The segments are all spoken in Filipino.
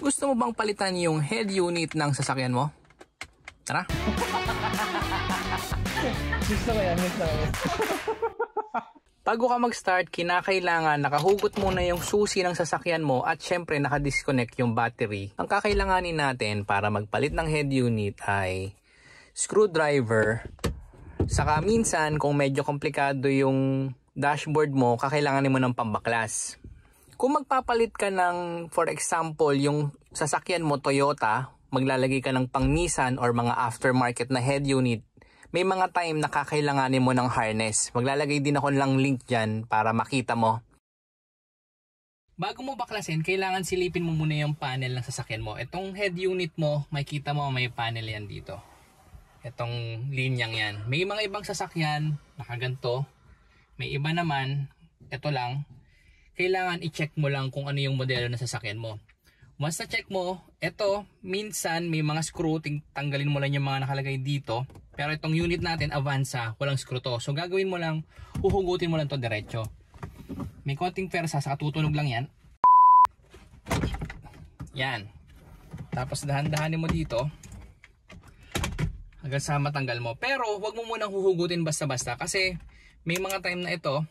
Gusto mo bang palitan yung head unit ng sasakyan mo? Tara! Gusto ko yan. Bago ka mag-start, kinakailangan nakahugot muna yung susi ng sasakyan mo at syempre nakadisconnect yung battery. Ang kakailanganin natin para magpalit ng head unit ay screwdriver. Saka minsan kung medyo komplikado yung dashboard mo, kakailanganin mo ng pambaklas. Kung magpapalit ka ng, for example, yung sasakyan mo Toyota, maglalagay ka ng pang Nissan or mga aftermarket na head unit, may mga time na kakailanganin mo ng harness. Maglalagay din ako ng link dyan para makita mo. Bago mo baklasin, kailangan silipin mo muna yung panel ng sasakyan mo. Itong head unit mo, makikita mo may panel yan dito. Itong linyang yan. May mga ibang sasakyan, nakaganto. May iba naman, ito lang. Kailangan i-check mo lang kung ano yung modelo ng sasakyan mo. Once na-check mo, ito, minsan may mga screw, tanggalin mo lang yung mga nakalagay dito. Pero itong unit natin, Avanza, walang screw to. So gagawin mo lang, uhugutin mo lang to diretso. May konting persa, saka tutunog lang yan. Yan. Tapos dahan-dahanin mo dito. Hanggang sa matanggal mo. Pero wag mo munang huhugutin basta-basta. Kasi may mga time na ito,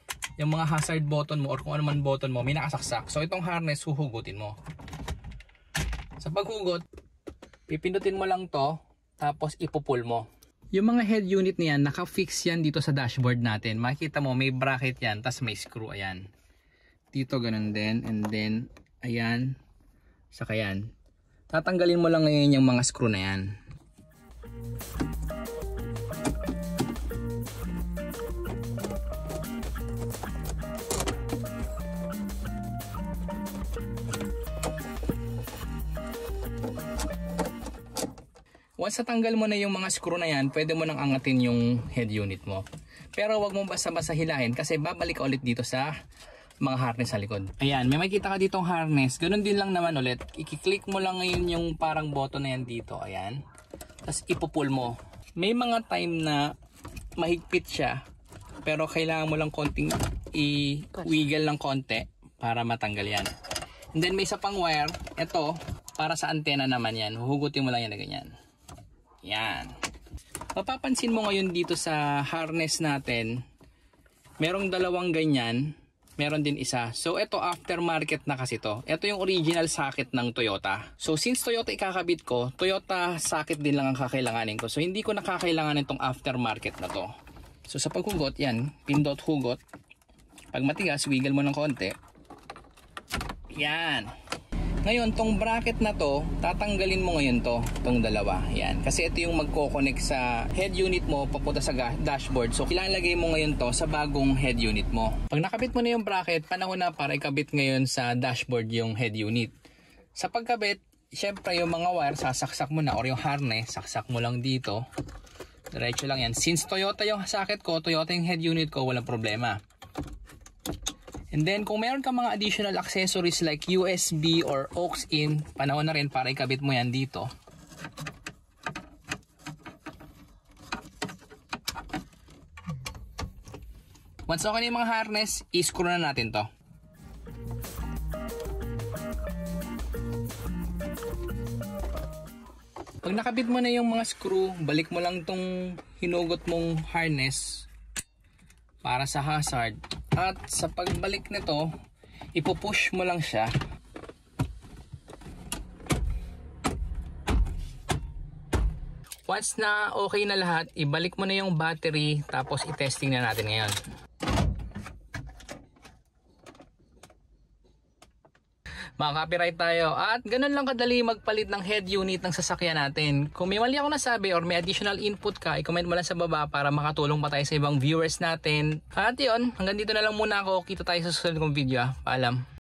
yung mga hazard button mo or kung ano man button mo, may nakasaksak. So itong harness, huhugutin mo. Sa paghugot, pipindutin mo lang to, tapos ipupull mo. Yung mga head unit niyan, naka-fix yan dito sa dashboard natin. Makikita mo, may bracket yan, tapos may screw, ayan. Dito ganun din, and then, ayan, saka yan. Tatanggalin mo lang ngayon yung mga screw na yan. Once natanggal mo na yung mga screw na yan, pwede mo nang angatin yung head unit mo. Pero wag mo basta-basta hilahin kasi babalik ka ulit dito sa mga harness sa likod. Ayan, may makikita ka ditong harness. Ganun din lang naman ulit. I-click mo lang ngayon yung parang button na yan dito. Ayan. Tapos ipupull mo. May mga time na mahigpit siya. Pero kailangan mo lang konting i-wiggle ng konti para matanggal yan. And then may isa pang wire. Ito, para sa antena naman yan. Huhugutin mo lang yan na ganyan. Yan. Mapapansin mo ngayon dito sa harness natin, merong dalawang ganyan, meron din isa. So ito aftermarket na kasi to. Ito yung original socket ng Toyota. So since Toyota ikakabit ko, Toyota socket din lang ang kakailanganin ko. So hindi ko nakakailanganin itong aftermarket na to. So sa paghugot, yan, pindot hugot. Pag matigas, wiggle mo ng konti. Yan. Ngayon, tong bracket na to, tatanggalin mo ngayon to, tong dalawa. Yan. Kasi ito yung magko-connect sa head unit mo papunta sa dashboard. So, ilalagay mo ngayon to sa bagong head unit mo. Pag nakabit mo na yung bracket, panahon na para ikabit ngayon sa dashboard yung head unit. Sa pagkabit, syempre yung mga wire, sasaksak mo na or yung harness, saksak mo lang dito. Diretso lang yan. Since Toyota yung socket ko, Toyota yung head unit ko, walang problema. And then, kung meron ka mga additional accessories like USB or aux-in, panahon na rin para ikabit mo yan dito. Once okay na yung mga harness, i-screw na natin to. Pag nakabit mo na yung mga screw, balik mo lang tong hinugot mong harness para sa hazard. At sa pagbalik nito, ipupush mo lang siya. Once na okay na lahat, ibalik mo na yung battery tapos i-testing na natin ngayon. Maka-copyright tayo. At ganun lang kadali magpalit ng head unit ng sasakyan natin. Kung may mali ako nasabi or may additional input ka, i-comment mo lang sa baba para makatulong pa tayo sa ibang viewers natin. At yun, hanggang dito na lang muna ako. Kita tayo sa susunod kong video. Paalam.